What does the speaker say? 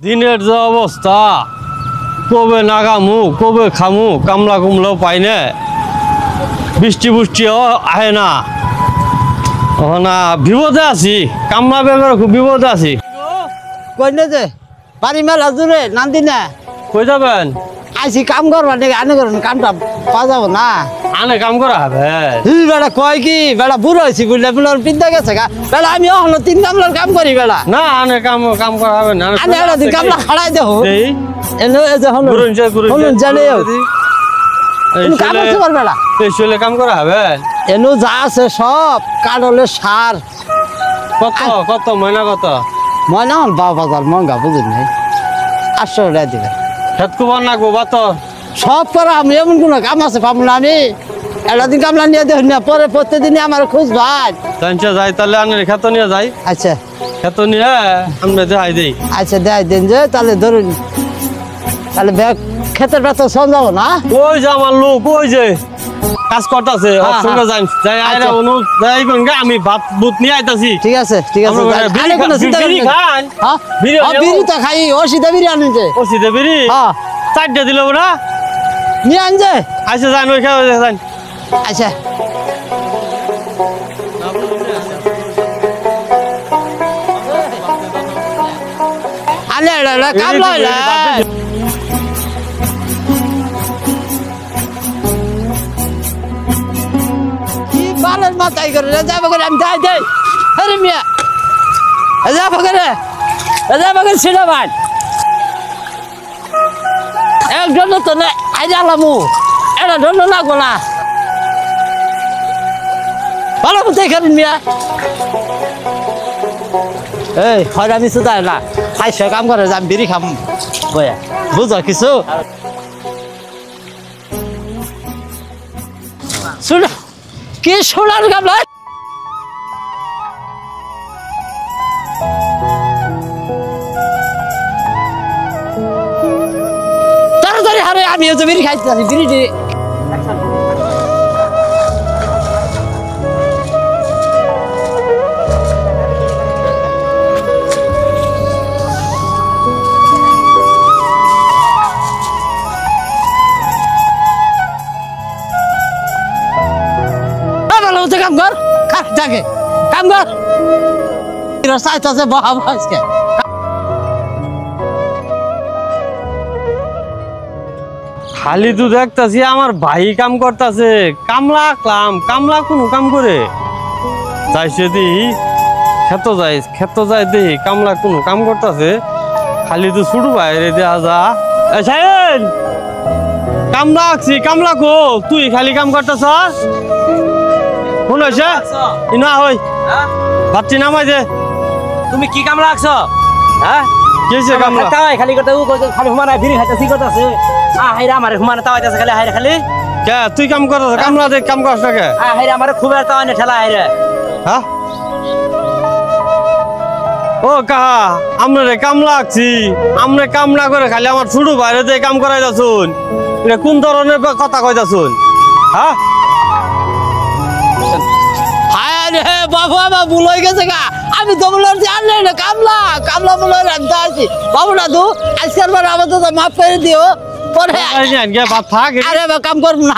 দিনের যে অবস্থা কবে নাগামু কবে খামু কামলা কুমলাও পাই না বৃষ্টি বুষ্টিও আহে না না বিপদে আছি কামলা বেগর খুব বিপদে আছি কই না যে বাড়ি মেলা জুড়ে নান্দি না কই যাবেন আইসি কাম করবা নাকি আনে করুন কামটা পাওয়া যাবো না আনে কাম করা হবে বেড়া কয় কি বেড়া বুড়ো হয়েছি বুঝলে বুলার বিদ্যা গেছে গা বেড়া আমি হলো 3 কামলার কাম করি বেড়া না আনে কাম কাম করা হবে না আনে এরা দিন কামলা খাড়াই দেবো এনো এ যে হলো হলো জানে কাম করতে পারবে না পেছলে কাম করা হবে এনো যা আছে সব কাটলে সার কত কত ময়না কত ময়না হল 12,000 মহঙ্গা বুঝুন নাই 800 টাকা দিবে খেত কুবার না গোবা তো সব করা আমি এমন কোনো কাম আছে পাবো না আমি একদিন কামলা নিয়ে দেখুন না পরে প্রত্যেকদিনই আমার খোঁজ ভাই জানছে যাই তাহলে আনের খেত নিয়ে যাই আচ্ছা খেত নিয়ে আমরা দেখাই দেই আচ্ছা দেয় দিন যে তাহলে ধরুন তাহলে ব্যাগ ক্ষেতের বেতন সব যাবো না ওই যে আমার লোক ওই যে কাজ করতেছে ওর সঙ্গে যাই যাই আইরা অনু যাই কোন আমি ভাত বুত নিয়ে আইতাছি ঠিক আছে আরে কোনো চিন্তা করেন না হ্যাঁ বিড়ি তো খাই ওষুধে বিড়ি আনেন যে ওষুধে বিড়ি হ্যাঁ 4টা দিল না নিয়ে আন যে আচ্ছা যান ওই খাওয়া যান আচ্ছা আলে আলে কাম লইলা বালের মাথায় করে যাবো করে আমি যাই যাই আরে মিয়া যাবো করে ছিল ভাই একজন তো না আজ আলামু এটা ধন্য লাগবো না ভালো মতো করেন মিয়া এই হয় আমি শুধাই না খাইছে কাম করে আমি বিড়ি খাম বয়া বুঝো কিছু শুনো কি শোনার গামলা তাড়াতাড়ি হারে আমি তো বিড়ি খাইতে আছি বিড়ি কাম কর যাকে কাম কর চাইতেছে বহাব আজকে খালি তো দেখতাছি আমার ভাই কাম করতেছে কামলা কোন কাম করে যাইছে দি খেত যাই দেখি কামলা কোন কাম করতেছে খালি তো ছুটু বাইরে দেয়া যা সাইন কামলা আছি কামলা কো তুই খালি কাম করতেছ কোন হয়েছে ইনা হই বাচ্চি নামাই দে তুমি কি কাম লাগছো হ্যাঁ কি হয়েছে কামলা তাই খালি করতে খালি হুমানা বিড়ি খাইতেছি করতেছে হাইরা আমারে হুমানা তাওয়াইতেছে খালি হাইরা খালি কে তুই কাম করতেছ কামলা দেখ কাম করছ না কে হাইরা আমারে খুব তাওয়াইনে ঠেলা হাইরা হ্যাঁ ও কাহা আমরে কামলা আছি আমরে কাম না করে খালি আমার ছোট বাইরে দিয়ে কাম করাই যাচ্ছুন এটা কোন ধরনের কথা কই যাচ্ছুন হ্যাঁ বাবু আমার ভুল হয়ে গেছে গা আমি তো বললাম যে আনলে না কামলা বলে রাখতে আছি বাবু না তু আজকের বার আমাদের মাফ করে দিও পরে ভাত থাক আরে কাম করবো না